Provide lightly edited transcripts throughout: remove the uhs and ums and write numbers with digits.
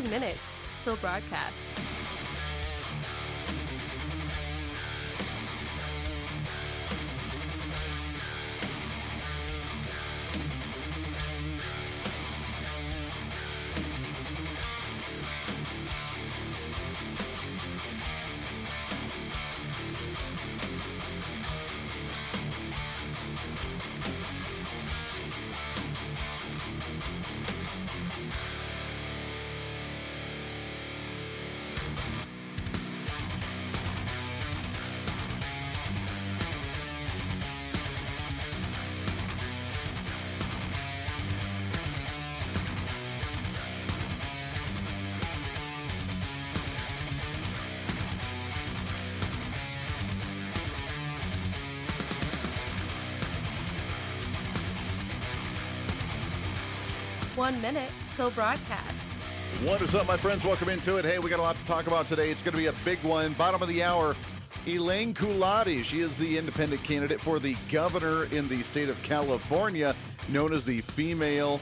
minutes till broadcast. One minute till broadcast. What is up, my friends? Welcome into it. Hey, we got a lot to talk about today. It's going to be a big one. Bottom of the hour, Elaine Culati. She is the independent candidate for the governor in the state of California, known as the female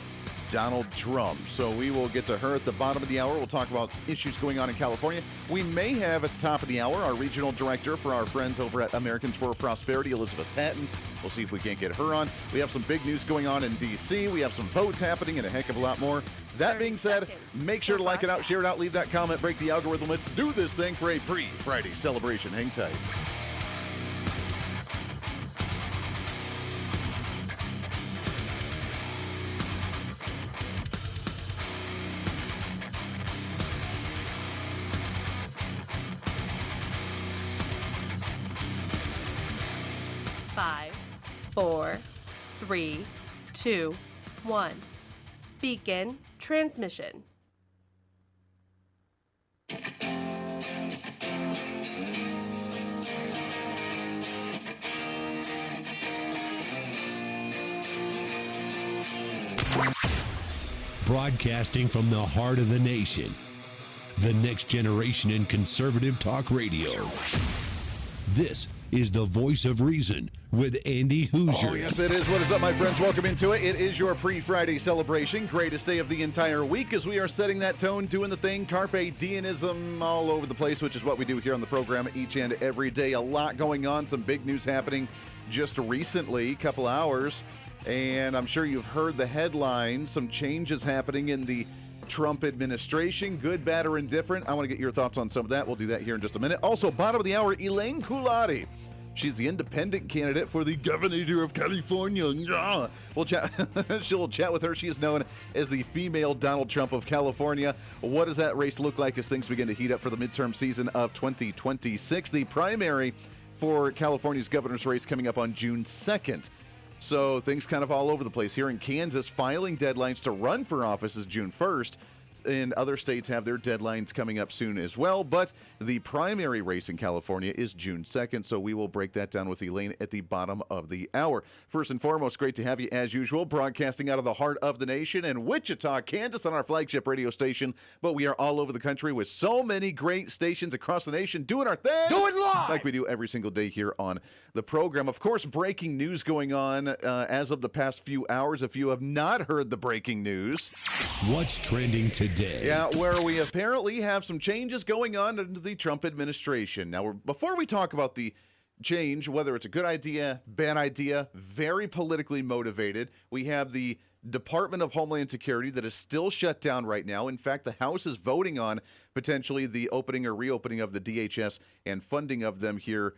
Donald Trump. So we will get to her at the bottom of the hour. We'll talk about issues going on in California. We may have at the top of the hour our regional director for our friends over at Americans for Prosperity, Elizabeth Patton. We'll see if we can't get her on. We have some big news going on in D.C. We have some votes happening and a heck of a lot more. That being said, make sure to like it out, share it out, leave that comment, break the algorithm. Let's do this thing for a pre-Friday celebration. Hang tight. Five, 4, 3, 2, 1. Begin transmission. Broadcasting from the heart of the nation, the next generation in conservative talk radio. This is the Voice of Reason with Andy Hooser. Oh, yes, it is. What is up, my friends? Welcome into it. It is your pre-Friday celebration. Greatest day of the entire week as we are setting that tone, doing the thing, carpe diemism all over the place, which is what we do here on the program each and every day. A lot going on, some big news happening just recently, couple hours, and I'm sure you've heard the headlines, some changes happening in the Trump administration, good, bad, or indifferent. I want to get your thoughts on some of that. We'll do that here in just a minute. Also, bottom of the hour, Elaine Culati. She's the independent candidate for the governor of California. We'll chat. She'll chat with her. She is known as the female Donald Trump of California. What does that race look like as things begin to heat up for the midterm season of 2026? The primary for California's governor's race coming up on June 2nd. So things kind of all over the place. Here in Kansas, filing deadlines to run for office is June 1st. And other states have their deadlines coming up soon as well. But the primary race in California is June 2nd. So we will break that down with Elaine at the bottom of the hour. First and foremost, great to have you as usual, broadcasting out of the heart of the nation in Wichita, Kansas on our flagship radio station. But we are all over the country with so many great stations across the nation doing our thing. Do it live! Like we do every single day here on the program. Of course, breaking news going on as of the past few hours. If you have not heard the breaking news. What's trending today? Yeah, where we apparently have some changes going on under the Trump administration. Now, before we talk about the change, whether it's a good idea, bad idea, very politically motivated, we have the Department of Homeland Security that is still shut down right now. In fact, the House is voting on potentially the opening or reopening of the DHS and funding of them here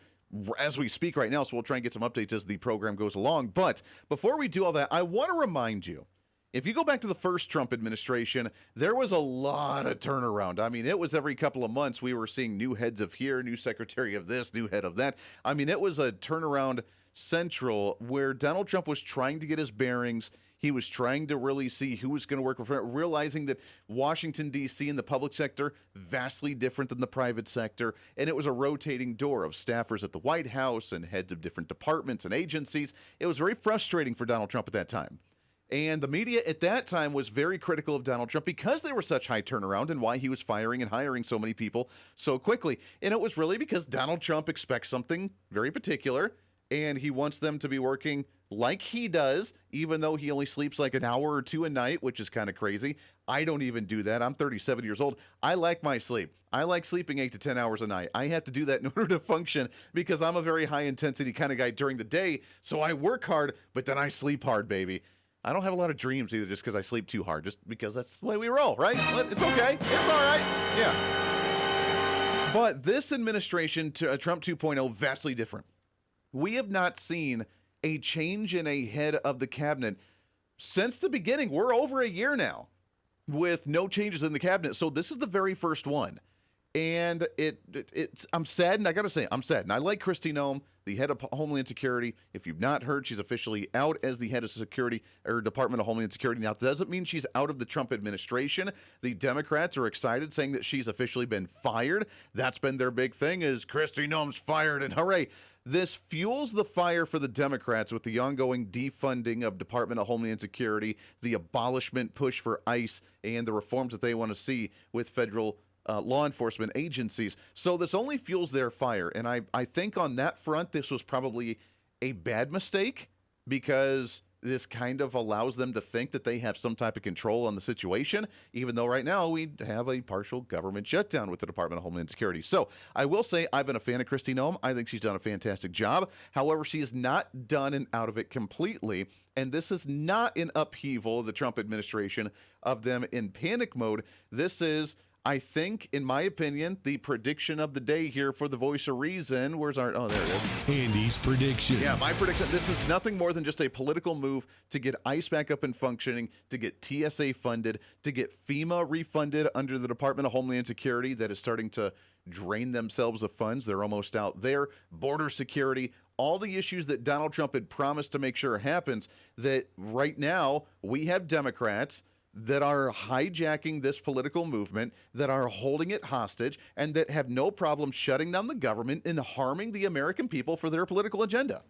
as we speak right now. So we'll try and get some updates as the program goes along. But before we do all that, I want to remind you, if you go back to the first Trump administration, there was a lot of turnaround. I mean, it was every couple of months we were seeing new heads of here, new secretary of this, new head of that. I mean, it was a turnaround central where Donald Trump was trying to get his bearings. He was trying to really see who was going to work with him, realizing that Washington, D.C. and the public sector, vastly different than the private sector. And it was a rotating door of staffers at the White House and heads of different departments and agencies. It was very frustrating for Donald Trump at that time. And the media at that time was very critical of Donald Trump because they were such high turnaround and why he was firing and hiring so many people so quickly. And it was really because Donald Trump expects something very particular and he wants them to be working like he does, even though he only sleeps like an hour or two a night, which is kind of crazy. I don't even do that. I'm 37 years old. I like my sleep. I like sleeping 8 to 10 hours a night. I have to do that in order to function because I'm a very high intensity kind of guy during the day. So I work hard, but then I sleep hard, baby. I don't have a lot of dreams either just because I sleep too hard, just because that's the way we roll, right? But it's okay. It's all right. Yeah. But this administration, Trump 2.0, vastly different. We have not seen a change in a head of the cabinet since the beginning. We're over a year now with no changes in the cabinet. So this is the very first one. And it's I'm saddened. I got to say, I'm saddened. I like Kristi Noem, the head of Homeland Security. If you've not heard, she's officially out as the head of Security or Department of Homeland Security. Now, it doesn't mean she's out of the Trump administration. The Democrats are excited, saying that she's officially been fired. That's been their big thing, is Kristi Noem's fired, and hooray. This fuels the fire for the Democrats with the ongoing defunding of Department of Homeland Security, the abolishment push for ICE, and the reforms that they want to see with federal law enforcement agencies. So this only fuels their fire. And I think on that front, this was probably a bad mistake because this kind of allows them to think that they have some type of control on the situation, even though right now we have a partial government shutdown with the Department of Homeland Security. So I will say I've been a fan of Kristi Noem. I think she's done a fantastic job. However, she is not done and out of it completely. And this is not an upheaval of the Trump administration, of them in panic mode. This is, I think, in my opinion, the prediction of the day here for the Voice of Reason. Where's our... Oh, there it is. Andy's prediction. Yeah, my prediction. This is nothing more than just a political move to get ICE back up and functioning, to get TSA funded, to get FEMA refunded under the Department of Homeland Security that is starting to drain themselves of funds. They're almost out there. Border security, all the issues that Donald Trump had promised to make sure happens, that right now we have Democrats that are hijacking this political movement, that are holding it hostage, and that have no problem shutting down the government and harming the American people for their political agenda.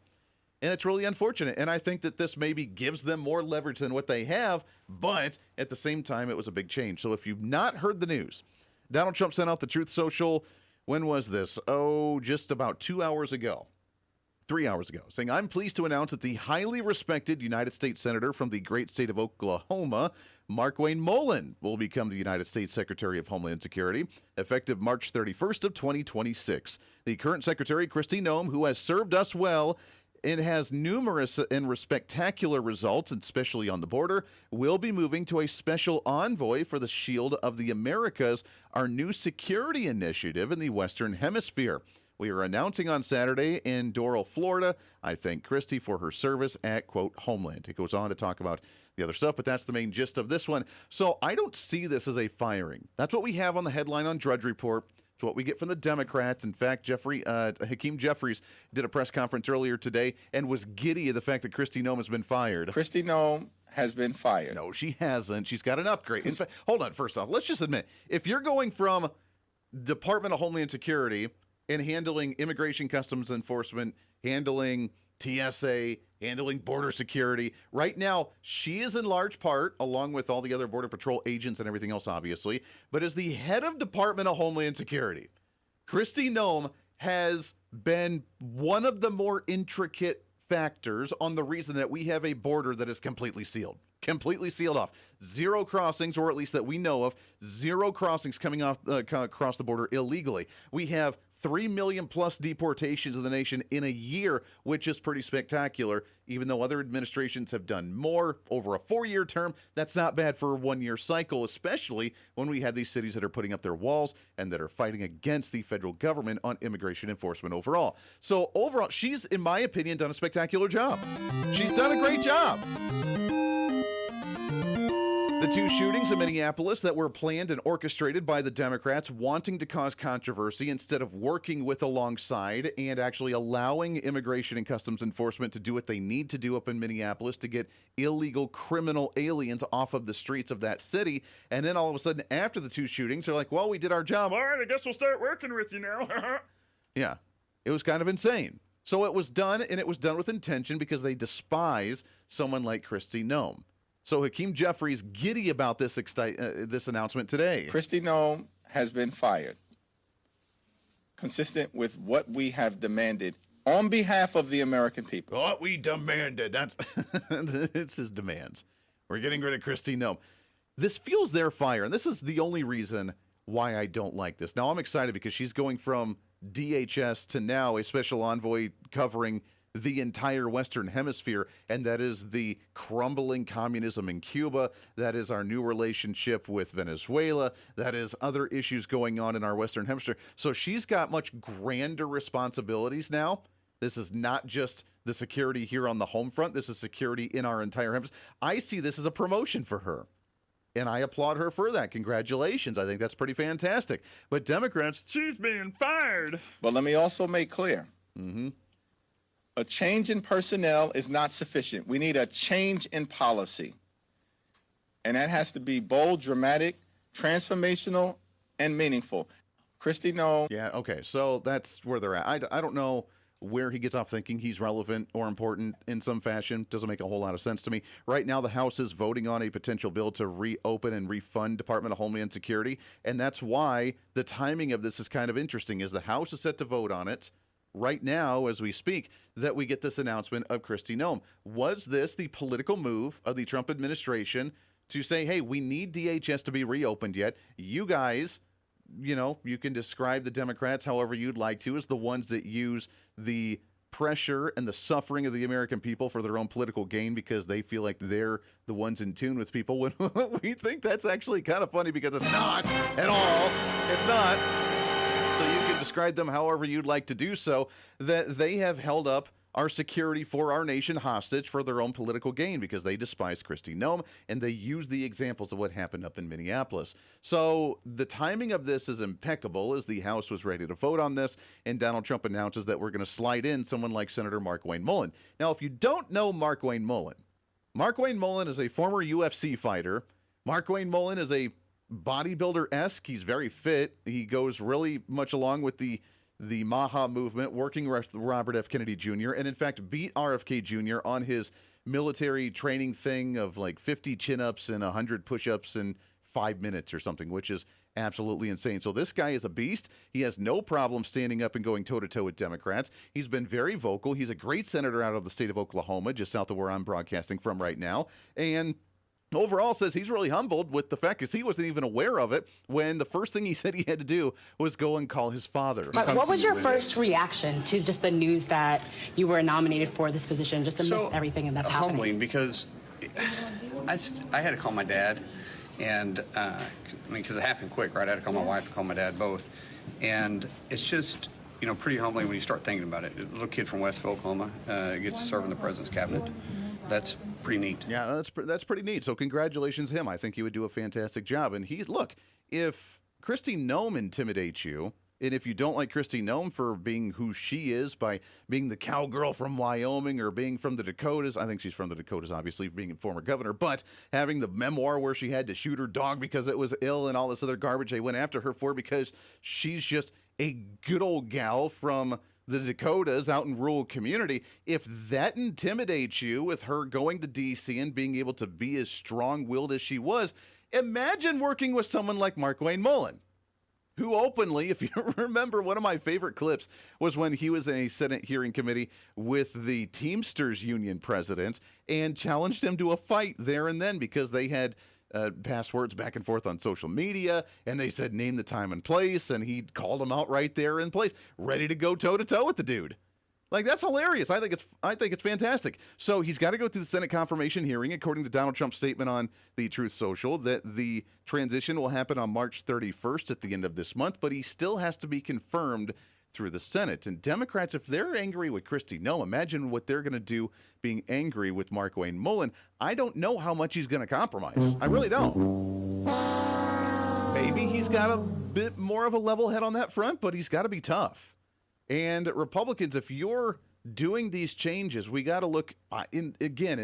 And it's really unfortunate. And I think that this maybe gives them more leverage than what they have, but at the same time, it was a big change. So if you've not heard the news, Donald Trump sent out the Truth Social, when was this? Oh, just about 2 hours ago. 3 hours ago, saying, I'm pleased to announce that the highly respected United States Senator from the great state of Oklahoma, Markwayne Mullin, will become the United States Secretary of Homeland Security, effective March 31st of 2026. The current Secretary, Kristi Noem, who has served us well and has numerous and spectacular results, especially on the border, will be moving to a special envoy for the Shield of the Americas, our new security initiative in the Western Hemisphere. We are announcing on Saturday in Doral, Florida. I thank Kristi for her service at, quote, Homeland. It goes on to talk about the other stuff, but that's the main gist of this one. So I don't see this as a firing. That's what we have on the headline on Drudge Report. It's what we get from the Democrats. In fact, Hakeem Jeffries did a press conference earlier today and was giddy at the fact that Kristi Noem has been fired. Kristi Noem has been fired. No, she hasn't. She's got an upgrade. In fact, hold on. First off, let's just admit, if you're going from Department of Homeland Security and handling immigration customs enforcement, handling TSA, handling border security. Right now, she is in large part, along with all the other Border Patrol agents and everything else, obviously, but as the head of Department of Homeland Security, Kristi Noem has been one of the more intricate factors on the reason that we have a border that is completely sealed off. Zero crossings, or at least that we know of, zero crossings coming off across the border illegally. We have 3 million plus deportations of the nation in a year, which is pretty spectacular. Even though other administrations have done more over a 4-year term, that's not bad for a 1-year cycle, especially when we have these cities that are putting up their walls and that are fighting against the federal government on immigration enforcement overall. So overall, she's, in my opinion, done a spectacular job. She's done a great job. The two shootings in Minneapolis that were planned and orchestrated by the Democrats wanting to cause controversy instead of working with alongside and actually allowing immigration and customs enforcement to do what they need to do up in Minneapolis to get illegal criminal aliens off of the streets of that city. And then all of a sudden, after the two shootings, they're like, well, we did our job. All right, I guess we'll start working with you now. Yeah, it was kind of insane. So it was done, and it was done with intention because they despise someone like Kristi Noem. So Hakeem Jeffries giddy about this announcement today. Kristi Noem has been fired, consistent with what we have demanded on behalf of the American people. What we demanded. That's it's his demands. We're getting rid of Kristi Noem. This fuels their fire, and this is the only reason why I don't like this. Now, I'm excited because she's going from DHS to now a special envoy covering the entire Western Hemisphere, and that is the crumbling communism in Cuba. That is our new relationship with Venezuela. That is other issues going on in our Western Hemisphere. So she's got much grander responsibilities now. This is not just the security here on the home front. This is security in our entire hemisphere. I see this as a promotion for her, and I applaud her for that. Congratulations. I think that's pretty fantastic. But Democrats, she's being fired. But let me also make clear, a change in personnel is not sufficient. We need a change in policy. And that has to be bold, dramatic, transformational, and meaningful. Kristi Noem. Yeah, okay. So that's where they're at. I don't know where he gets off thinking he's relevant or important in some fashion. Doesn't make a whole lot of sense to me. Right now, the House is voting on a potential bill to reopen and refund Department of Homeland Security, and that's why the timing of this is kind of interesting, is the House is set to vote on it right now as we speak, that we get this announcement of Kristi Noem. Was this the political move of the Trump administration to say, hey, we need DHS to be reopened yet? You guys, you can describe the Democrats however you'd like to as the ones that use the pressure and the suffering of the American people for their own political gain because they feel like they're the ones in tune with people. When we think that's actually kind of funny because it's not at all. It's not. So you can describe them however you'd like to do so, that they have held up our security for our nation hostage for their own political gain because they despise Kristi Noem and they use the examples of what happened up in Minneapolis. So the timing of this is impeccable as the House was ready to vote on this, and Donald Trump announces that we're going to slide in someone like Senator Markwayne Mullin. Now, if you don't know Markwayne Mullin is a former UFC fighter. Markwayne Mullin is a bodybuilder-esque. He's very fit. He goes really much along with the Maha movement, working with Robert F. Kennedy Jr., and in fact beat RFK Jr. on his military training thing of like 50 chin-ups and 100 push-ups in 5 minutes or something, which is absolutely insane. So this guy is a beast. He has no problem standing up and going toe-to-toe with Democrats. He's been very vocal. He's a great senator out of the state of Oklahoma, just south of where I'm broadcasting from right now, and overall says he's really humbled with the fact because he wasn't even aware of it when the first thing he said he had to do was go and call his father. What was your first reaction to just the news that you were nominated for this position, just amidst everything that's happening? Humbling, because I had to call my dad, and because it happened quick, right? I had to call my wife and call my dad both, and it's just pretty humbling when you start thinking about it. A little kid from Westville, Oklahoma, gets to serve in the president's cabinet. That's pretty neat. Yeah, that's pretty neat. So congratulations him. I think he would do a fantastic job. And if Kristi Noem intimidates you, and if you don't like Kristi Noem for being who she is by being the cowgirl from Wyoming or being from the Dakotas, I think she's from the Dakotas, obviously, being a former governor, but having the memoir where she had to shoot her dog because it was ill and all this other garbage they went after her for because she's just a good old gal from the Dakotas out in rural community. If that intimidates you with her going to D.C. and being able to be as strong-willed as she was, imagine working with someone like Markwayne Mullin, who openly, if you remember, one of my favorite clips was when he was in a Senate hearing committee with the Teamsters Union president and challenged him to a fight there and then because they had passwords back and forth on social media, and they said name the time and place, and he called him out right there in place, ready to go toe-to-toe with the dude. Like, that's hilarious. I think it's fantastic. So he's got to go through the Senate confirmation hearing, according to Donald Trump's statement on the Truth Social, that the transition will happen on March 31st at the end of this month, but he still has to be confirmed through the Senate. And Democrats, if they're angry with Kristi Noem, imagine what they're going to do being angry with Markwayne Mullin. I don't know how much he's going to compromise. I really don't. Maybe he's got a bit more of a level head on that front, but he's got to be tough. And Republicans, if you're doing these changes, we got to look, in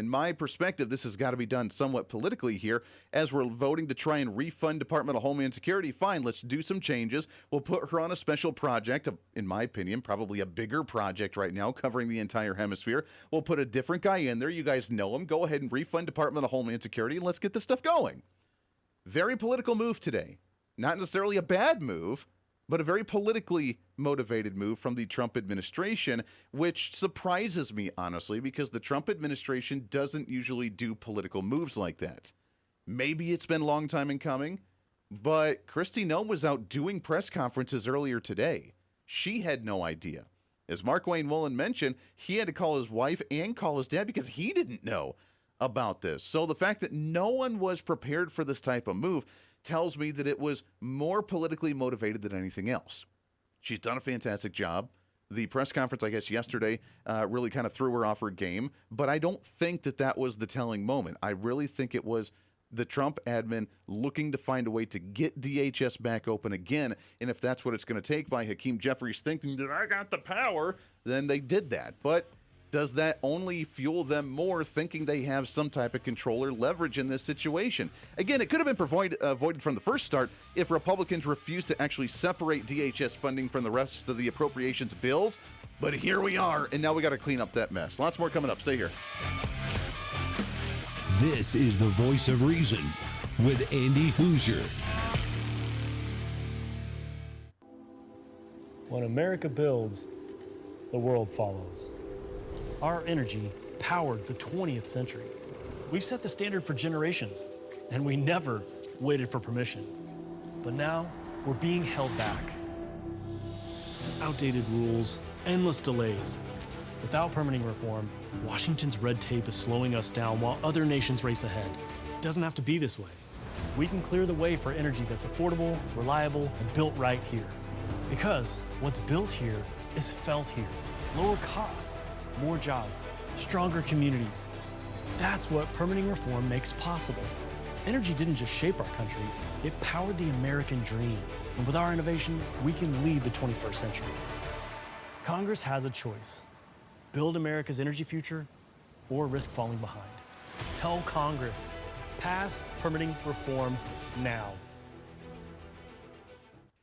my perspective, this has got to be done somewhat politically here. As we're voting to try and refund Department of Homeland Security, fine, let's do some changes. We'll put her on a special project, in my opinion, probably a bigger project right now, covering the entire hemisphere. We'll put a different guy in there. You guys know him. Go ahead and refund Department of Homeland Security, and let's get this stuff going. Very political move today. Not necessarily a bad move, but a very politically motivated move from the Trump administration, which surprises me, honestly, because the Trump administration doesn't usually do political moves like that. Maybe it's been a long time in coming, but Kristi Noem was out doing press conferences earlier today. She had no idea. As Mark Wayne Woolen mentioned, he had to call his wife and call his dad because he didn't know about this. So the fact that no one was prepared for this type of move tells me that it was more politically motivated than anything else. She's done a fantastic job. The press conference, I guess, yesterday really kind of threw her off her game, but I don't think that that was the telling moment. I really think it was the Trump admin looking to find a way to get DHS back open again, and if that's what it's going to take by Hakeem Jeffries thinking that I got the power, then they did that. But does that only fuel them more thinking they have some type of control or leverage in this situation? Again, it could have been avoided from the first start if Republicans refused to actually separate DHS funding from the rest of the appropriations bills. But here we are, and now we got to clean up that mess. Lots more coming up. Stay here. This is the Voice of Reason with Andy Hooser. When America builds, the world follows. Our energy powered the 20th century. We've set the standard for generations, and we never waited for permission. But now, we're being held back. Outdated rules, endless delays. Without permitting reform, Washington's red tape is slowing us down while other nations race ahead. It doesn't have to be this way. We can clear the way for energy that's affordable, reliable, and built right here. Because what's built here is felt here. Lower costs, more jobs, stronger communities. That's what permitting reform makes possible. Energy didn't just shape our country, it powered the American dream. And with our innovation, we can lead the 21st century. Congress has a choice. Build America's energy future or risk falling behind. Tell Congress, pass permitting reform now.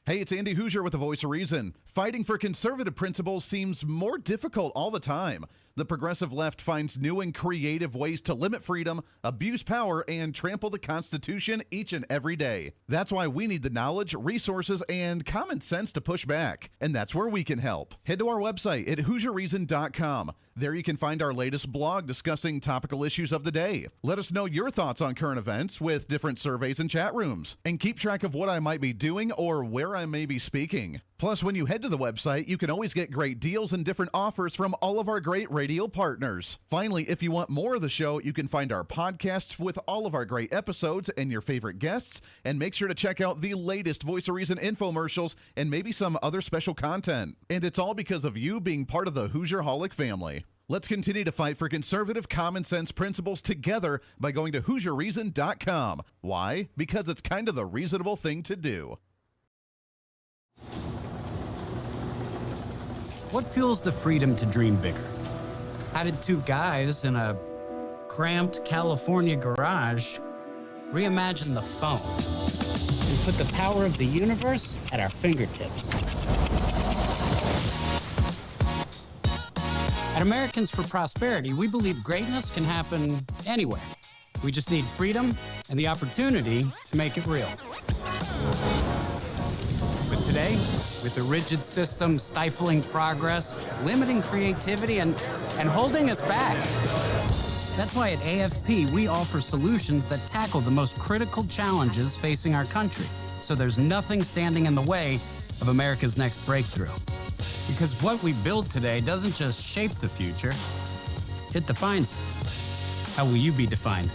Hey, it's Andy Hooser with the Voice of Reason. Fighting for conservative principles seems more difficult all the time. The progressive left finds new and creative ways to limit freedom, abuse power, and trample the Constitution each and every day. That's why we need the knowledge, resources, and common sense to push back. And that's where we can help. Head to our website at HooserReason.com. There you can find our latest blog discussing topical issues of the day. Let us know your thoughts on current events with different surveys and chat rooms. And keep track of what I might be doing or where I may be speaking. Plus, when you head to the website, you can always get great deals and different offers from all of our great radio partners. Finally, if you want more of the show, you can find our podcasts with all of our great episodes and your favorite guests. And make sure to check out the latest Voice of Reason infomercials and maybe some other special content. And it's all because of you being part of the Hoosier-holic family. Let's continue to fight for conservative common sense principles together by going to HooserReason.com. Why? Because it's kind of the reasonable thing to do. What fuels the freedom to dream bigger? How did two guys in a cramped California garage reimagine the phone and put the power of the universe at our fingertips? At Americans for Prosperity, we believe greatness can happen anywhere. We just need freedom and the opportunity to make it real. But today, with a rigid system stifling progress, limiting creativity, and holding us back. That's why at AFP, we offer solutions that tackle the most critical challenges facing our country, so there's nothing standing in the way of America's next breakthrough. Because what we build today doesn't just shape the future, it defines it. How will you be defined?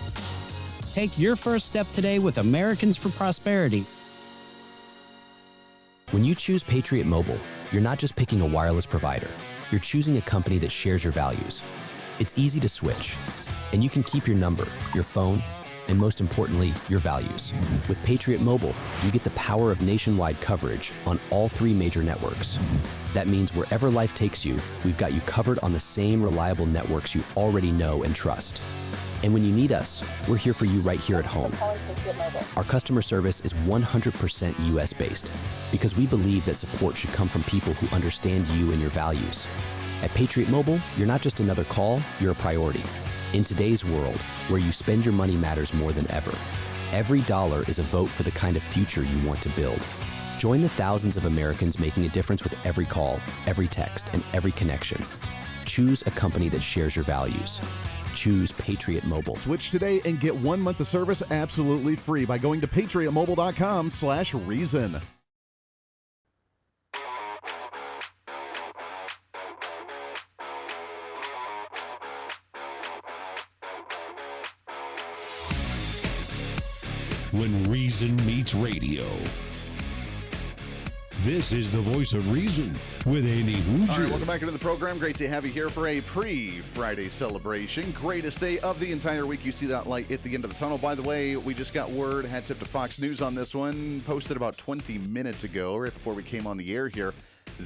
Take your first step today with Americans for Prosperity. When you choose Patriot Mobile, you're not just picking a wireless provider. You're choosing a company that shares your values. It's easy to switch, and you can keep your number, your phone, and most importantly, your values. With Patriot Mobile, you get the power of nationwide coverage on all 3 major networks. That means wherever life takes you, we've got you covered on the same reliable networks you already know and trust. And when you need us, we're here for you right here at home. Our customer service is 100% US-based because we believe that support should come from people who understand you and your values. At Patriot Mobile, you're not just another call, you're a priority. In today's world, where you spend your money matters more than ever, every dollar is a vote for the kind of future you want to build. Join the thousands of Americans making a difference with every call, every text, and every connection. Choose a company that shares your values. Choose Patriot Mobile. Switch today and get 1 month of service absolutely free by going to patriotmobile.com/reason. When reason meets radio. This is the voice of reason with Andy Hooser. All right, welcome back into the program. Great to have you here for a pre-Friday celebration. Greatest day of the entire week. You see that light at the end of the tunnel. By the way, we just got word, had tipped to Fox News on this one, posted about 20 minutes ago, right before we came on the air here,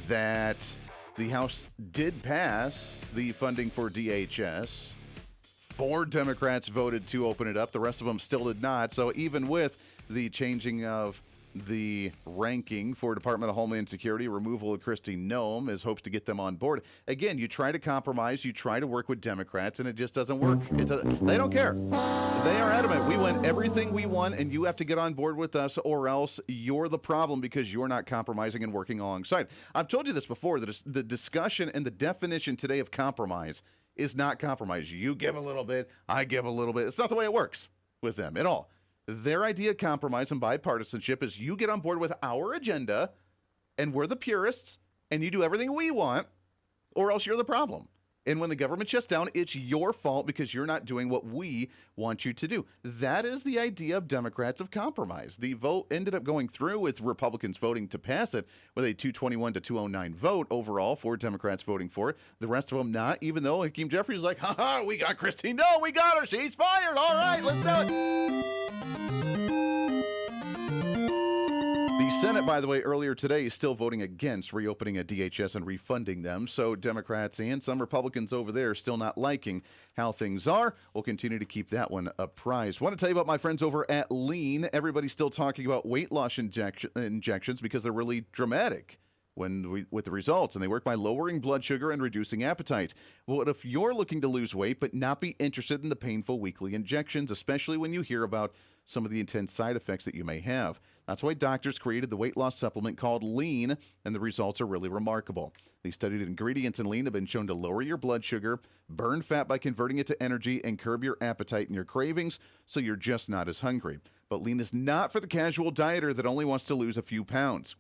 that the House did pass the funding for DHS. 4 Democrats voted to open it up. The rest of them still did not. So even with the changing of the ranking for Department of Homeland Security, removal of Kristi Noem, is hopes to get them on board. Again, you try to compromise, you try to work with Democrats, and it just doesn't work. They don't care. They are adamant. We want everything we want, and you have to get on board with us, or else you're the problem because you're not compromising and working alongside. I've told you this before, that the discussion and the definition today of compromise is not compromise. You give a little bit, I give a little bit. It's not the way it works with them at all. Their idea of compromise and bipartisanship is you get on board with our agenda, and we're the purists, and you do everything we want, or else you're the problem. And when the government shuts down, it's your fault because you're not doing what we want you to do. That is the idea of Democrats of compromise. The vote ended up going through with Republicans voting to pass it with a 221 to 209 vote overall, 4 Democrats voting for it. The rest of them not, even though Hakeem Jeffries is like, ha, we got Kristi. No, we got her. She's fired. All right, let's do it. The Senate, by the way, earlier today is still voting against reopening a DHS and refunding them. So Democrats and some Republicans over there are still not liking how things are. We'll continue to keep that one apprised. I want to tell you about my friends over at Lean. Everybody's still talking about weight loss injections because they're really dramatic with the results, and they work by lowering blood sugar and reducing appetite. Well, what if you're looking to lose weight but not be interested in the painful weekly injections, especially when you hear about some of the intense side effects that you may have? That's why doctors created the weight loss supplement called Lean, and the results are really remarkable. The studied ingredients in Lean have been shown to lower your blood sugar, burn fat by converting it to energy, and curb your appetite and your cravings, so you're just not as hungry. But Lean is not for the casual dieter that only wants to lose a few pounds.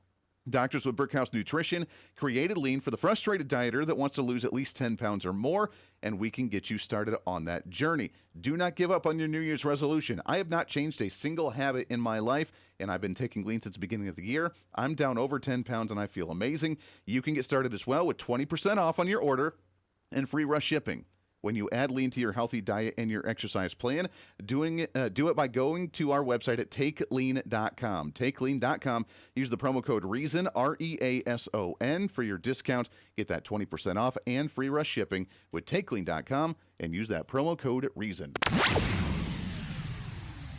Doctors with Brickhouse Nutrition created Lean for the frustrated dieter that wants to lose at least 10 pounds or more, and we can get you started on that journey. Do not give up on your New Year's resolution. I have not changed a single habit in my life, and I've been taking Lean since the beginning of the year. I'm down over 10 pounds, and I feel amazing. You can get started as well with 20% off on your order and free rush shipping. When you add Lean to your healthy diet and your exercise plan, do it by going to our website at takelean.com. Takelean.com. Use the promo code REASON, REASON, for your discount. Get that 20% off and free rush shipping with takelean.com and use that promo code REASON.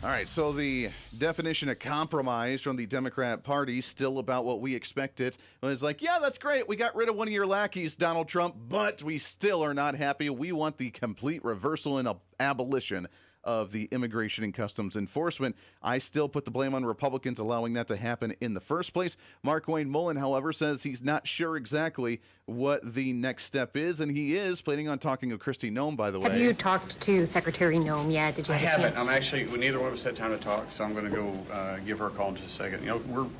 All right, so the definition of compromise from the Democrat Party still about what we expected. It was like, yeah, that's great. We got rid of one of your lackeys, Donald Trump, but we still are not happy. We want the complete reversal and abolition of the Immigration and Customs Enforcement. I still put the blame on Republicans allowing that to happen in the first place. Mark Wayne Mullen, however, says he's not sure exactly what the next step is, and he is planning on talking with Kristi Noem, by the way. Have you talked to Secretary Noem yet? Did you? I haven't. I'm actually, neither one of us had time to talk, so I'm going to go give her a call in just a second. You know,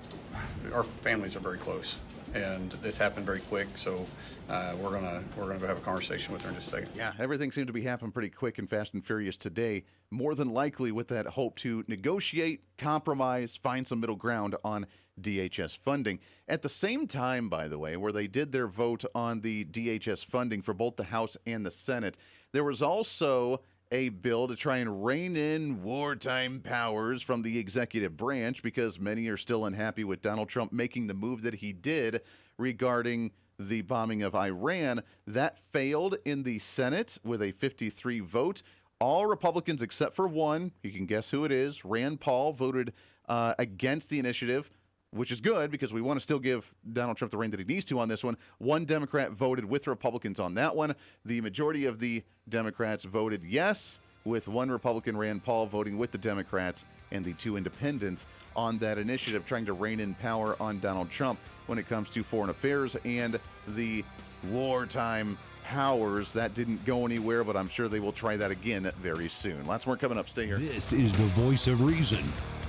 our families are very close, and this happened very quick, so we're gonna go have a conversation with her in just a second. Yeah, everything seemed to be happening pretty quick and fast and furious today, more than likely with that hope to negotiate, compromise, find some middle ground on DHS funding. At the same time, by the way, where they did their vote on the DHS funding for both the House and the Senate, there was also a bill to try and rein in wartime powers from the executive branch because many are still unhappy with Donald Trump making the move that he did regarding the bombing of Iran. That failed in the Senate with a 53 vote. All Republicans except for one, you can guess who it is, Rand Paul, voted against the initiative, which is good because we want to still give Donald Trump the reign that he needs to on this one. One Democrat voted with Republicans on that one. The majority of the Democrats voted yes, with one Republican, Rand Paul, voting with the Democrats and the 2 independents on that initiative, trying to rein in power on Donald Trump when it comes to foreign affairs and the wartime powers. That didn't go anywhere, but I'm sure they will try that again very soon. Lots more coming up. Stay here. This is the Voice of Reason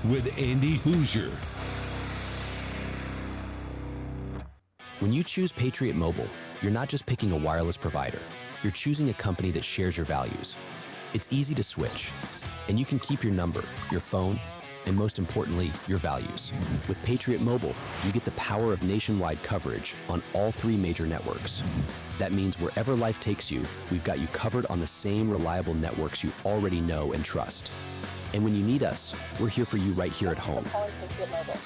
with Andy Hooser. When you choose Patriot Mobile, you're not just picking a wireless provider. You're choosing a company that shares your values. It's easy to switch, and you can keep your number, your phone, and most importantly, your values. With Patriot Mobile, you get the power of nationwide coverage on all 3 major networks. That means wherever life takes you, we've got you covered on the same reliable networks you already know and trust. And when you need us, we're here for you right here at home.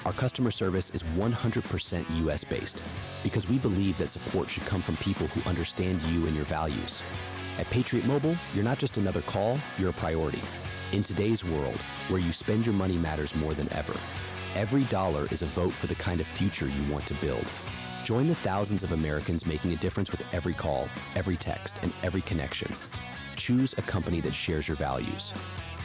Our customer service is 100% US-based because we believe that support should come from people who understand you and your values. At Patriot Mobile, you're not just another call, you're a priority. In today's world, where you spend your money matters more than ever, every dollar is a vote for the kind of future you want to build. Join the thousands of Americans making a difference with every call, every text, and every connection. Choose a company that shares your values.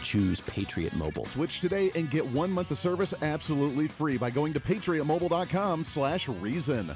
Choose Patriot Mobile. Switch today and get 1 month of service absolutely free by going to patriotmobile.com/reason.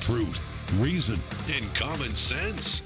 truth, reason, and common sense.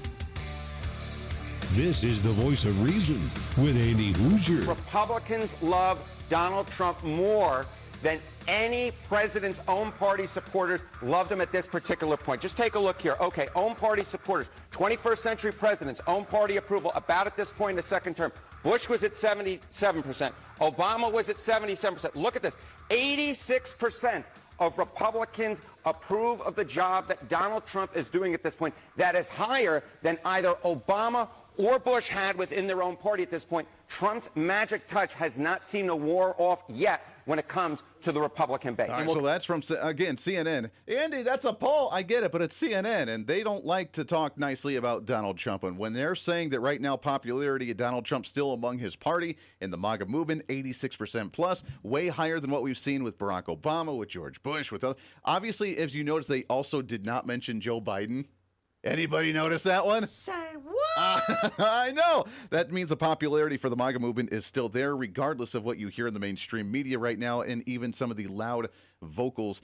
This is the voice of reason with Andy Hooser. Republicans love Donald Trump more than any president's own party supporters loved him at this particular point. Just take a look here. Okay, own party supporters, 21st century presidents, own party approval, about at this point in the second term. Bush was at 77%. Obama was at 77%. Look at this. 86% of Republicans approve of the job that Donald Trump is doing at this point. That is higher than either Obama or Bush had within their own party at this point. Trump's magic touch has not seen a war off yet when it comes to the Republican base. All right, so that's from, again, CNN. Andy, that's a poll. I get it, but it's CNN, and they don't like to talk nicely about Donald Trump. And when they're saying that right now popularity of Donald Trump still among his party in the MAGA movement, 86% plus, way higher than what we've seen with Barack Obama, with George Bush, with other. Obviously, as you notice, they also did not mention Joe Biden. Anybody notice that one? Say what? I know. That means the popularity for the MAGA movement is still there, regardless of what you hear in the mainstream media right now, and even some of the loud vocals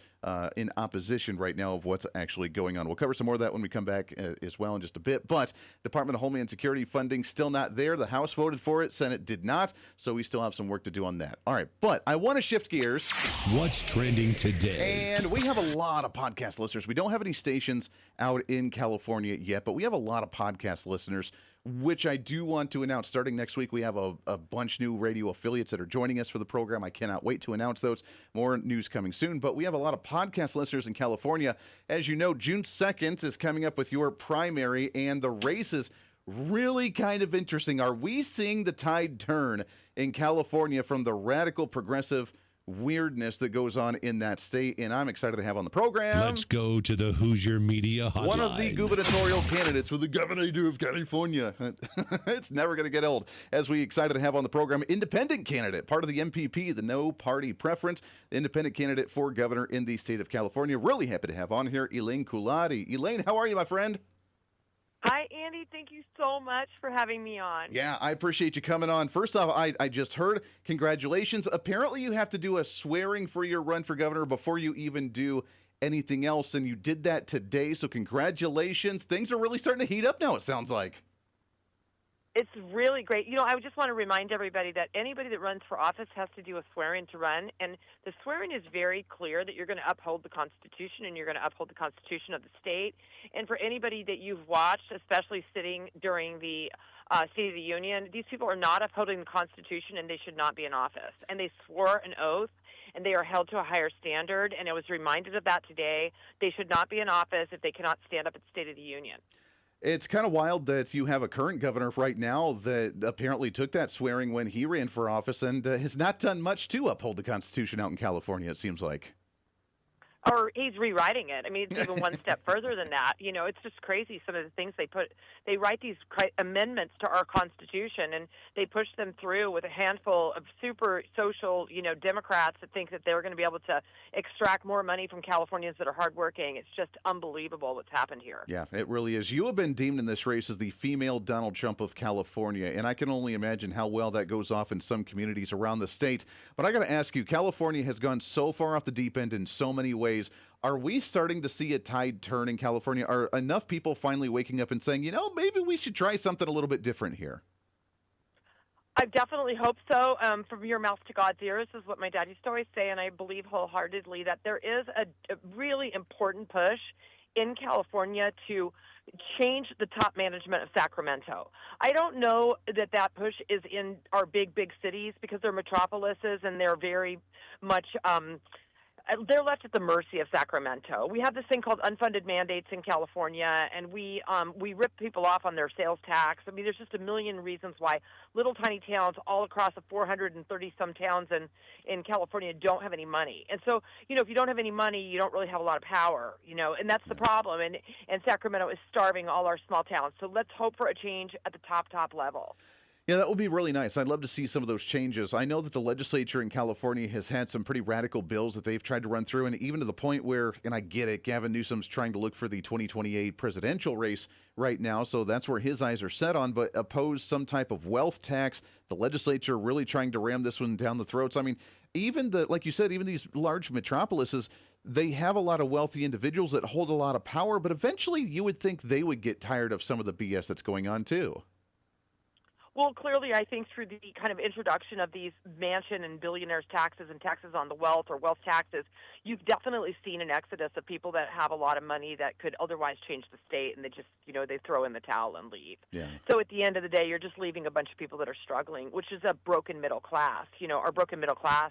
in opposition right now of what's actually going on. We'll cover some more of that when we come back as well in just a bit. But Department of Homeland Security funding still not there. The House voted for it. Senate did not. So we still have some work to do on that. All right. But I want to shift gears. What's trending today? And we have a lot of podcast listeners. We don't have any stations out in California yet, but we have a lot of podcast listeners, which I do want to announce. Starting next week, we have a bunch new radio affiliates that are joining us for the program. I cannot wait to announce those. More news coming soon. But we have a lot of podcast listeners in California. As you know, June 2nd is coming up with your primary, and the race is really kind of interesting. Are we seeing the tide turn in California from the radical progressive weirdness that goes on in that state? And I'm excited to have on the program. Let's go to the Hoosier Media Hotline. One of the gubernatorial candidates for the governor of California. It's never going to get old. As we excited to have on the program, independent candidate, part of the MPP, the no party preference, independent candidate for governor in the state of California. Really happy to have on here Elaine Kulati. Elaine, how are you, my friend? Hi, Andy. Thank you so much for having me on. Yeah, I appreciate you coming on. First off, I just heard, congratulations. Apparently you have to do a swearing for your run for governor before you even do anything else, and you did that today, so congratulations. Things are really starting to heat up now, it sounds like. It's really great. You know, I just want to remind everybody that anybody that runs for office has to do a swearing to run, and the swearing is very clear that you're going to uphold the Constitution and you're going to uphold the Constitution of the state. And for anybody that you've watched, especially sitting during the State of the Union, these people are not upholding the Constitution and they should not be in office. And they swore an oath and they are held to a higher standard, and I was reminded of that today. They should not be in office if they cannot stand up at the State of the Union. It's kind of wild that you have a current governor right now that apparently took that swearing when he ran for office and has not done much to uphold the Constitution out in California, it seems like. Or he's rewriting it. I mean, it's even one step further than that. You know, it's just crazy some of the things they write these amendments to our Constitution, and they push them through with a handful of super social, Democrats that think that they're going to be able to extract more money from Californians that are hardworking. It's just unbelievable what's happened here. Yeah, it really is. You have been deemed in this race as the female Donald Trump of California, and I can only imagine how well that goes off in some communities around the state. But I got to ask you, California has gone so far off the deep end in so many ways. Are we starting to see a tide turn in California? Are enough people finally waking up and saying, maybe we should try something a little bit different here? I definitely hope so. From your mouth to God's ears is what my dad used to always say, and I believe wholeheartedly that there is a really important push in California to change the top management of Sacramento. I don't know that push is in our big cities because they're metropolises and they're very much they're left at the mercy of Sacramento. We have this thing called unfunded mandates in California, and we rip people off on their sales tax. I mean, there's just a million reasons why little tiny towns all across the 430-some towns in California don't have any money. And so, if you don't have any money, you don't really have a lot of power, and that's the problem. And Sacramento is starving all our small towns. So let's hope for a change at the top level. Yeah, that would be really nice. I'd love to see some of those changes. I know that the legislature in California has had some pretty radical bills that they've tried to run through, and even to the point where, and I get it, Gavin Newsom's trying to look for the 2028 presidential race right now, so that's where his eyes are set on, but oppose some type of wealth tax. The legislature really trying to ram this one down the throats. I mean, even like you said, even these large metropolises, they have a lot of wealthy individuals that hold a lot of power, but eventually you would think they would get tired of some of the BS that's going on too. Well, clearly, I think through the kind of introduction of these mansion and billionaires taxes and taxes on the wealth or wealth taxes, you've definitely seen an exodus of people that have a lot of money that could otherwise change the state, and they just, they throw in the towel and leave. Yeah. So at the end of the day, you're just leaving a bunch of people that are struggling, which is a broken middle class. Our broken middle class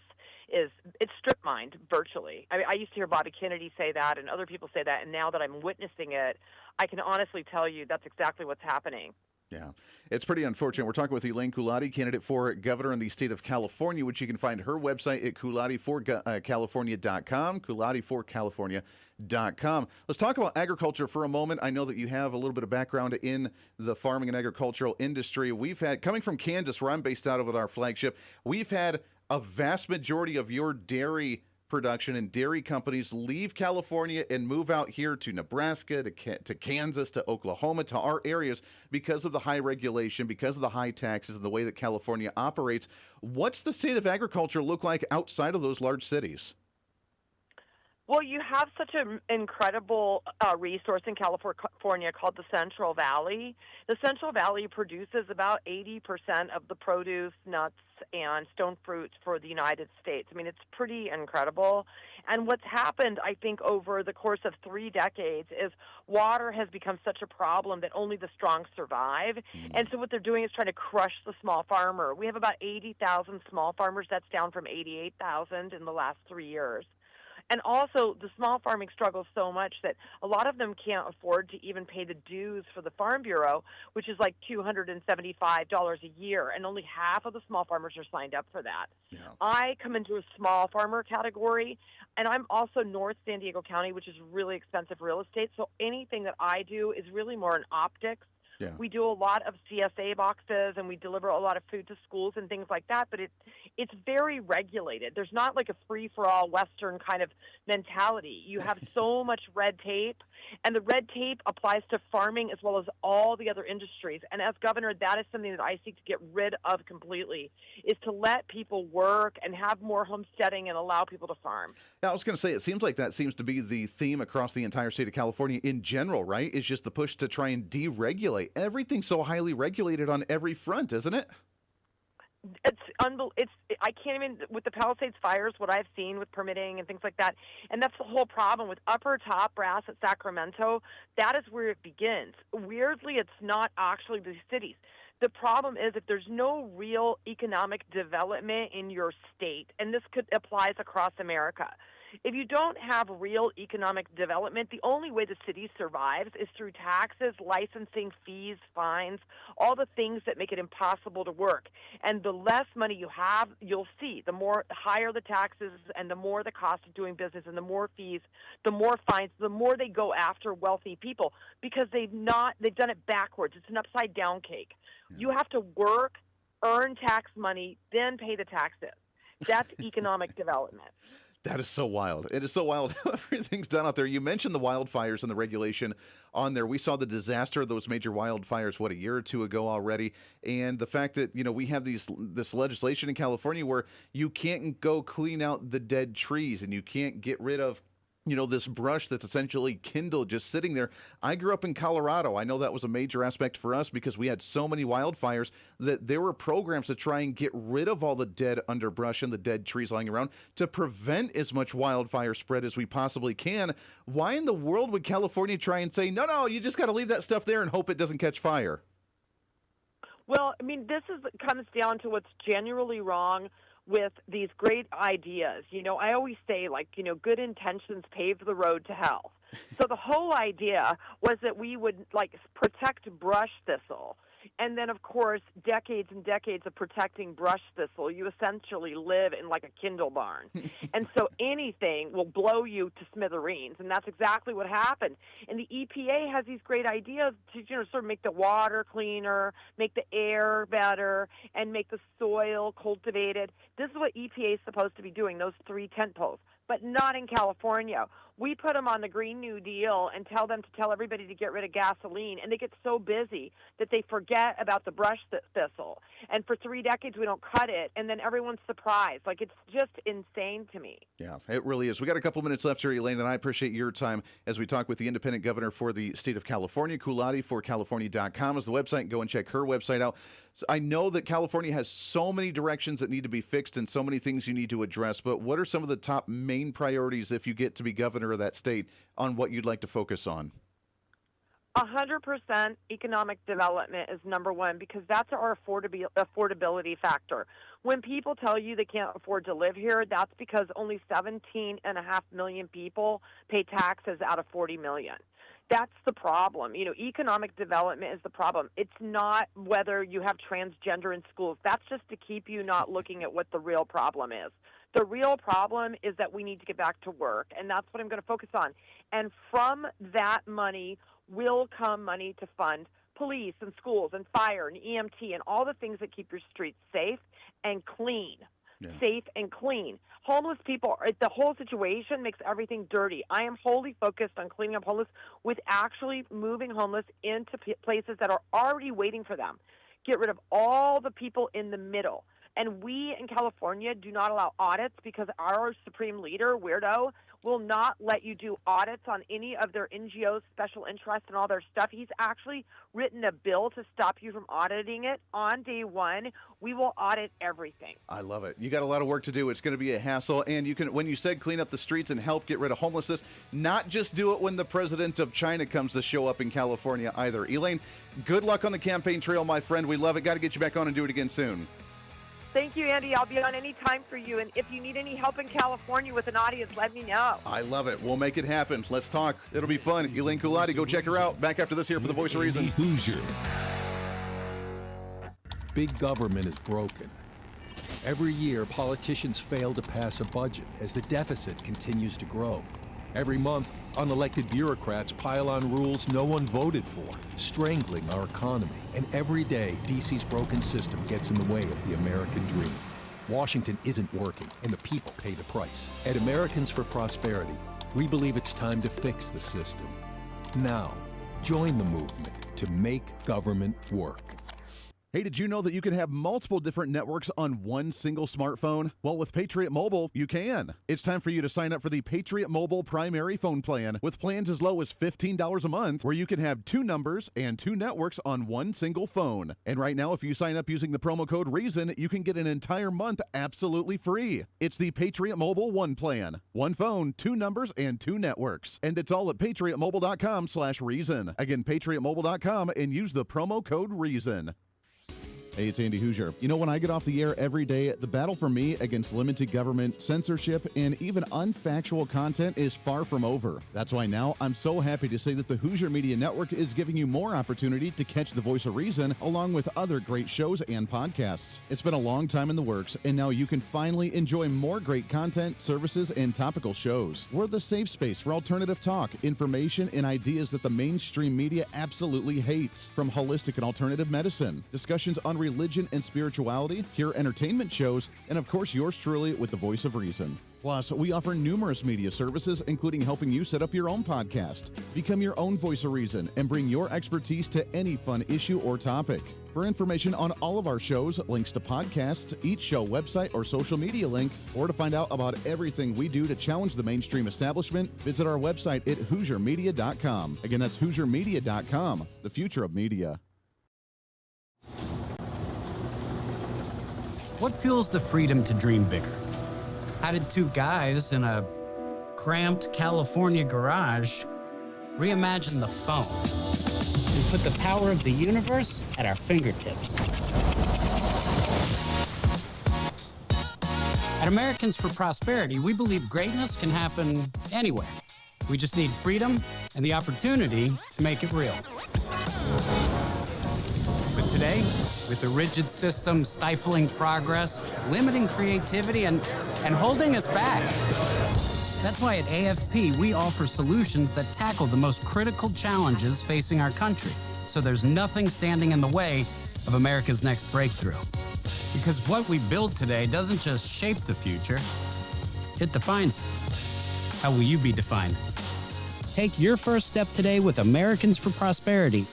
it's strip mined virtually. I used to hear Bobby Kennedy say that and other people say that, and now that I'm witnessing it, I can honestly tell you that's exactly what's happening. Yeah, it's pretty unfortunate. We're talking with Elaine Culotti, candidate for governor in the state of California, which you can find her website at culottiforcalifornia.com, culottiforcalifornia.com. Let's talk about agriculture for a moment. I know that you have a little bit of background in the farming and agricultural industry. We've had, coming from Kansas, where I'm based out of with our flagship, we've had a vast majority of your dairy production and dairy companies leave California and move out here to Nebraska, to Kansas, to Oklahoma, to our areas because of the high regulation, because of the high taxes and the way that California operates. What's the state of agriculture look like outside of those large cities? Well, you have such an incredible resource in California called the Central Valley. The Central Valley produces about 80% of the produce, nuts, and stone fruits for the United States. I mean, it's pretty incredible. And what's happened, I think, over the course of 3 decades is water has become such a problem that only the strong survive. And so what they're doing is trying to crush the small farmer. We have about 80,000 small farmers. That's down from 88,000 in the last 3 years. And also, the small farming struggles so much that a lot of them can't afford to even pay the dues for the Farm Bureau, which is like $275 a year, and only half of the small farmers are signed up for that. Yeah. I come into a small farmer category, and I'm also North San Diego County, which is really expensive real estate, so anything that I do is really more in optics. Yeah. We do a lot of CSA boxes, and we deliver a lot of food to schools and things like that, but it's very regulated. There's not like a free-for-all Western kind of mentality. You have so much red tape, and the red tape applies to farming as well as all the other industries. And as governor, that is something that I seek to get rid of completely, is to let people work and have more homesteading and allow people to farm. Now, I was going to say, it seems like that seems to be the theme across the entire state of California in general, right? It's just the push to try and deregulate. Everything's so highly regulated on every front, isn't it? I can't even, with the Palisades fires, what I've seen with permitting and things like that, and that's the whole problem with upper top brass at Sacramento. That is where it begins. Weirdly, it's not actually the cities. The problem is if there's no real economic development in your state, and this applies across America. If you don't have real economic development, the only way the city survives is through taxes, licensing, fees, fines, all the things that make it impossible to work. And the less money you have, you'll see, the higher the taxes and the more the cost of doing business and the more fees, the more fines, the more they go after wealthy people because they've done it backwards. It's an upside down cake. Yeah. You have to work, earn tax money, then pay the taxes. That's economic development. That is so wild. It is so wild how everything's done out there. You mentioned the wildfires and the regulation on there. We saw the disaster of those major wildfires, a year or two ago already. And the fact that, we have this legislation in California where you can't go clean out the dead trees and you can't get rid of this brush that's essentially kindled just sitting there. I grew up in Colorado. I know that was a major aspect for us because we had so many wildfires that there were programs to try and get rid of all the dead underbrush and the dead trees lying around to prevent as much wildfire spread as we possibly can. Why in the world would California try and say, no, you just got to leave that stuff there and hope it doesn't catch fire? Well, I mean, this comes down to what's generally wrong with these great ideas. I always say, good intentions pave the road to hell. So the whole idea was that we would, protect brush thistle. And then, of course, decades and decades of protecting brush thistle, you essentially live in like a Kindle barn. And so anything will blow you to smithereens, and that's exactly what happened. And the EPA has these great ideas to, sort of make the water cleaner, make the air better, and make the soil cultivated. This is what EPA is supposed to be doing, those 3 tent poles. but not in California. We put them on the Green New Deal and tell them to tell everybody to get rid of gasoline, and they get so busy that they forget about the brush thistle. And for 3 decades, we don't cut it, and then everyone's surprised. Like, it's just insane to me. Yeah, it really is. We got a couple minutes left here, Elaine, and I appreciate your time as we talk with the independent governor for the state of California. Coolati for California.com is the website. Go and check her website out. So I know that California has so many directions that need to be fixed and so many things you need to address, but what are some of the top main priorities if you get to be governor of that state on what you'd like to focus on? 100% economic development is number one, because that's our affordability factor. When people tell you they can't afford to live here, that's because only 17.5 million people pay taxes out of 40 million. That's the problem. You know, economic development is the problem. It's not whether you have transgender in schools. That's just to keep you not looking at what the real problem is. The real problem is that we need to get back to work, and that's what I'm going to focus on. And from that money will come money to fund police and schools and fire and EMT and all the things that keep your streets safe and clean. Yeah. Safe and clean. Homeless people, the whole situation makes everything dirty. I am wholly focused on cleaning up homeless with actually moving homeless into places that are already waiting for them. Get rid of all the people in the middle. And we in California do not allow audits because our supreme leader, Weirdo, will not let you do audits on any of their NGOs, special interests, and all their stuff. He's actually written a bill to stop you from auditing it. On day one, we will audit everything. I love it. You got a lot of work to do. It's going to be a hassle. And you can, when you said clean up the streets and help get rid of homelessness, not just do it when the president of China comes to show up in California either. Elaine, good luck on the campaign trail, my friend. We love it. Got to get you back on and do it again soon. Thank you, Andy. I'll be on any time for you. And if you need any help in California with an audience, let me know. I love it. We'll make it happen. Let's talk. It'll be fun. Elaine Coolati, go check her out. Back after this here for The Voice of Reason. Hooser. Big government is broken. Every year, politicians fail to pass a budget as the deficit continues to grow. Every month, unelected bureaucrats pile on rules no one voted for, strangling our economy. And every day, DC's broken system gets in the way of the American dream. Washington isn't working, and the people pay the price. At Americans for Prosperity, we believe it's time to fix the system. Now, join the movement to make government work. Hey, did you know that you can have multiple different networks on one single smartphone? Well, with Patriot Mobile, you can. It's time for you to sign up for the Patriot Mobile primary phone plan with plans as low as $15 a month, where you can have 2 numbers and 2 networks on one single phone. And right now, if you sign up using the promo code REASON, you can get an entire month absolutely free. It's the Patriot Mobile One plan. 1 phone, 2 numbers, and 2 networks. And it's all at patriotmobile.com/reason. Again, patriotmobile.com, and use the promo code REASON. Hey, it's Andy Hooser. You know, when I get off the air every day, the battle for me against limited government, censorship, and even unfactual content is far from over. That's why now I'm so happy to say that the Hooser Media Network is giving you more opportunity to catch the Voice of Reason along with other great shows and podcasts. It's been a long time in the works, and now you can finally enjoy more great content, services, and topical shows. We're the safe space for alternative talk, information, and ideas that the mainstream media absolutely hates. From holistic and alternative medicine, discussions on religion and spirituality, pure entertainment shows, and of course yours truly with the Voice of Reason. Plus, we offer numerous media services, including helping you set up your own podcast. Become your own Voice of Reason and bring your expertise to any fun issue or topic. For information on all of our shows, links to podcasts, each show website or social media link, or to find out about everything we do to challenge the mainstream establishment, visit our website at HooserMedia.com. Again, that's HooserMedia.com, the future of media. What fuels the freedom to dream bigger? How did 2 guys in a cramped California garage reimagine the phone and put the power of the universe at our fingertips? At Americans for Prosperity, we believe greatness can happen anywhere. We just need freedom and the opportunity to make it real. But today, with a rigid system stifling progress, limiting creativity, and holding us back. That's why at AFP, we offer solutions that tackle the most critical challenges facing our country, so there's nothing standing in the way of America's next breakthrough. Because what we build today doesn't just shape the future, it defines it. how will you be defined? Take your first step today with Americans for Prosperity.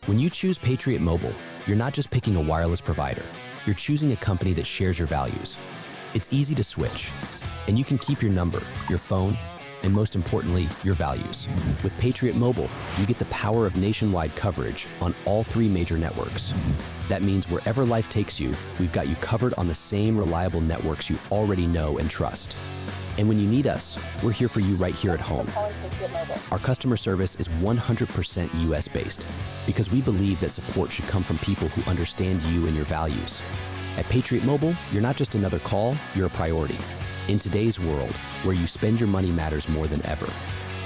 When you choose Patriot Mobile, you're not just picking a wireless provider. You're choosing a company that shares your values. It's easy to switch, and you can keep your number, your phone, and most importantly, your values. With Patriot Mobile, you get the power of nationwide coverage on all 3 major networks. That means wherever life takes you, we've got you covered on the same reliable networks you already know and trust. And when you need us, we're here for you right here at home. Our customer service is 100% US-based because we believe that support should come from people who understand you and your values. At Patriot Mobile, you're not just another call, you're a priority. In today's world, where you spend your money matters more than ever,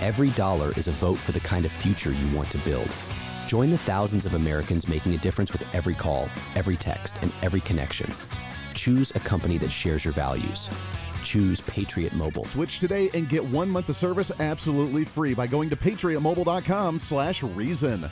every dollar is a vote for the kind of future you want to build. Join the thousands of Americans making a difference with every call, every text, and every connection. Choose a company that shares your values. Choose Patriot Mobile. Switch today and get 1 month of service absolutely free by going to patriotmobile.com/reason.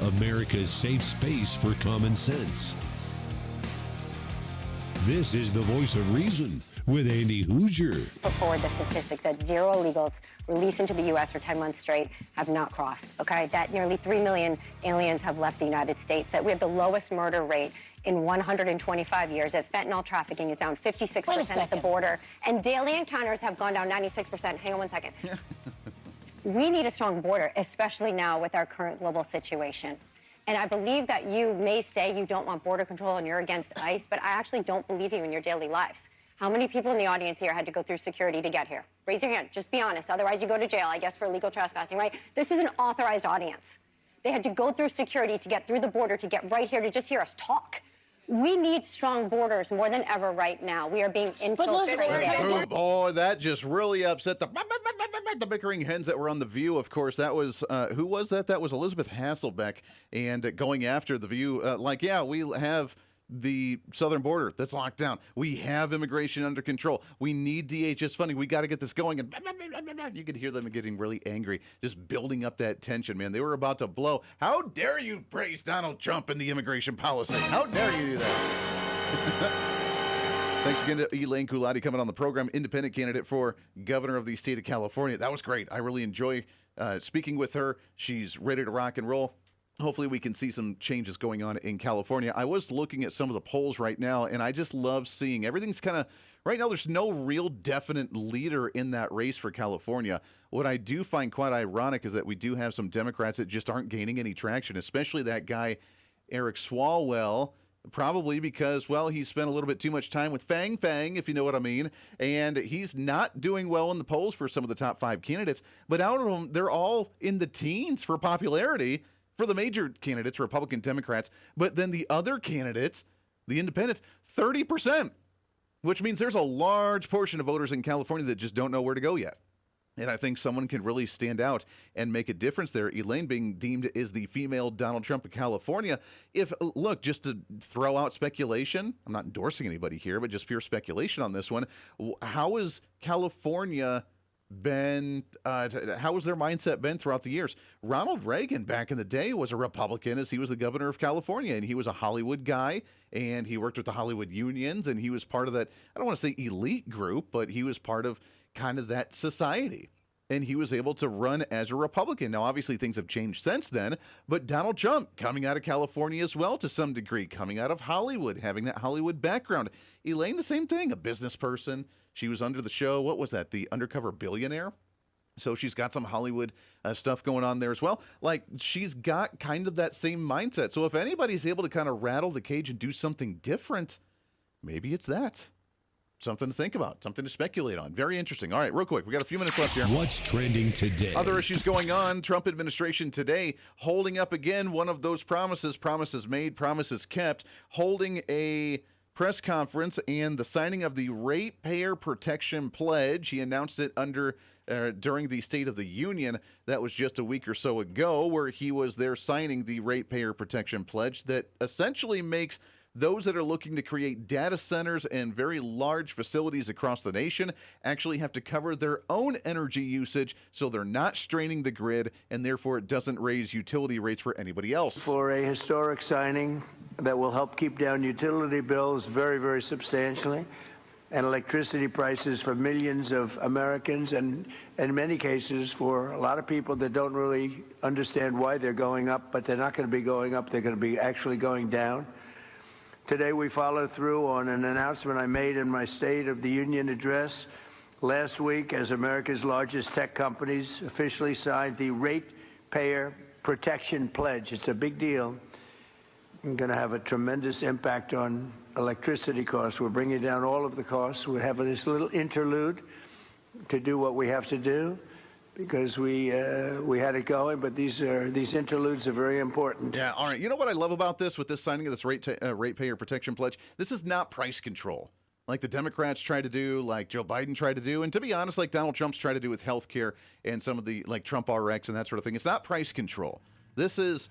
America's safe space for common sense. This is the Voice of Reason with Andy Hooser. Put forward the statistics that 0 illegals released into the U.S. for 10 months straight have not crossed, okay? That nearly 3 million aliens have left the United States, that we have the lowest murder rate in 125 years, that fentanyl trafficking is down 56% at the border, and daily encounters have gone down 96%. Hang on one second. We need a strong border, especially now with our current global situation. And I believe that you may say you don't want border control and you're against ICE, but I actually don't believe you in your daily lives. How many people in the audience here had to go through security to get here? Raise your hand. Just be honest. Otherwise, you go to jail, I guess, for illegal trespassing, right? This is an authorized audience. They had to go through security to get through the border, to get right here, to just hear us talk. We need strong borders more than ever right now. We are being infiltrated. Oh, that just really upset the bickering hens that were on The View. Of course, that was, who was that? That was Elizabeth Hasselbeck, and going after The View. We have the southern border that's locked down. We have immigration under control. We need DHS funding. We got to get this going. And you could hear them getting really angry, just building up that tension, man. They were about to blow. How dare you praise Donald Trump and the immigration policy? How dare you do that? Thanks again to Elaine Kulati coming on the program, independent candidate for governor of the state of California. That was great. I really enjoy speaking with her. She's ready to rock and roll. Hopefully we can see some changes going on in California. I was looking at some of the polls right now, and I just love seeing everything's kind of, right now there's no real definite leader in that race for California. What I do find quite ironic is that we do have some Democrats that just aren't gaining any traction, especially that guy, Eric Swalwell, probably because, well, he spent a little bit too much time with Fang, if you know what I mean, and he's not doing well in the polls for some of the top 5 candidates, but out of them, they're all in the teens for popularity for the major candidates, Republican, Democrats, but then the other candidates, the independents, 30%, which means there's a large portion of voters in California that just don't know where to go yet. And I think someone can really stand out and make a difference there. Elaine being deemed as the female Donald Trump of California. Look, just to throw out speculation, I'm not endorsing anybody here, but just pure speculation on this one. How has California been, how has their mindset been throughout the years? Ronald Reagan back in the day was a Republican as he was the governor of California, and he was a Hollywood guy, and he worked with the Hollywood unions, and he was part of that, I don't want to say elite group, but he was part of kind of that society. and he was able to run as a Republican. Now, obviously, things have changed since then, but Donald Trump coming out of California as well to some degree, coming out of Hollywood, having that Hollywood background. Elaine, the same thing, a business person. She was under the show, what was that, The Undercover Billionaire? So she's got some Hollywood stuff going on there as well. Like, she's got kind of that same mindset. So if anybody's able to kind of rattle the cage and do something different, maybe it's that. Something to think about, something to speculate on. Very interesting. All right, real quick, we got a few minutes left here. What's trending today? Other issues going on. Trump administration today holding up again one of those promises made, promises kept, holding a press conference and the signing of the Ratepayer Protection Pledge. He announced it during the State of the Union. That was just a week or so ago, where he was there signing the Ratepayer Protection Pledge that essentially makes those that are looking to create data centers and very large facilities across the nation actually have to cover their own energy usage so they're not straining the grid, and therefore it doesn't raise utility rates for anybody else. For a historic signing that will help keep down utility bills very, very substantially, and electricity prices for millions of Americans, and in many cases for a lot of people that don't really understand why they're going up, but they're not going to be going up, they're going to be actually going down. Today we followed through on an announcement I made in my State of the Union address last week, as America's largest tech companies officially signed the Ratepayer Protection Pledge. It's a big deal. It's going to have a tremendous impact on electricity costs. We're bringing down all of the costs. We're having this little interlude to do what we have to do, because we had it going, but these interludes are very important. Yeah, all right. You know what I love about this, with this signing of this Ratepayer Protection Pledge? This is not price control, like the Democrats tried to do, like Joe Biden tried to do, and to be honest, like Donald Trump's tried to do with health care and some of the, like, Trump RX and that sort of thing. It's not price control. This is,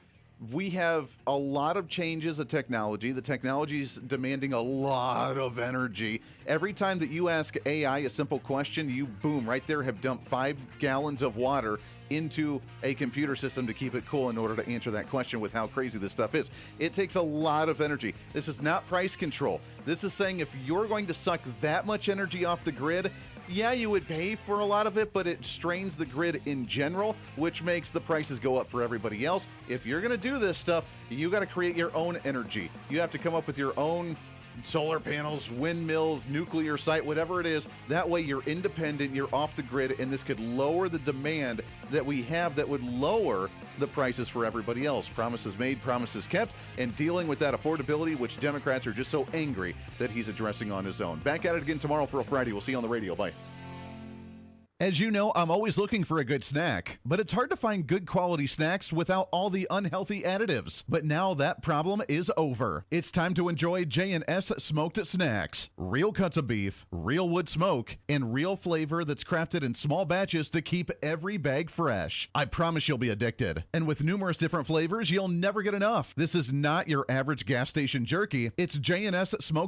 we have a lot of changes of technology. The technology's demanding a lot of energy. Every time that you ask AI a simple question, you, boom, right there have dumped 5 gallons of water into a computer system to keep it cool in order to answer that question with how crazy this stuff is. It takes a lot of energy. This is not price control. This is saying if you're going to suck that much energy off the grid, yeah, you would pay for a lot of it, but it strains the grid in general, which makes the prices go up for everybody else. If you're going to do this stuff, you got to create your own energy. You have to come up with your own solar panels, windmills, nuclear site, whatever it is. That way you're independent, you're off the grid, and this could lower the demand that we have that would lower the prices for everybody else. Promises made, promises kept, and dealing with that affordability, which Democrats are just so angry that he's addressing on his own. Back at it again tomorrow for a Friday. We'll see you on the radio. Bye. As you know, I'm always looking for a good snack, but it's hard to find good quality snacks without all the unhealthy additives. But now that problem is over. It's time to enjoy J&S Smoked Snacks. Real cuts of beef, real wood smoke, and real flavor that's crafted in small batches to keep every bag fresh. I promise you'll be addicted. And with numerous different flavors, you'll never get enough. This is not your average gas station jerky. It's J&S Smoked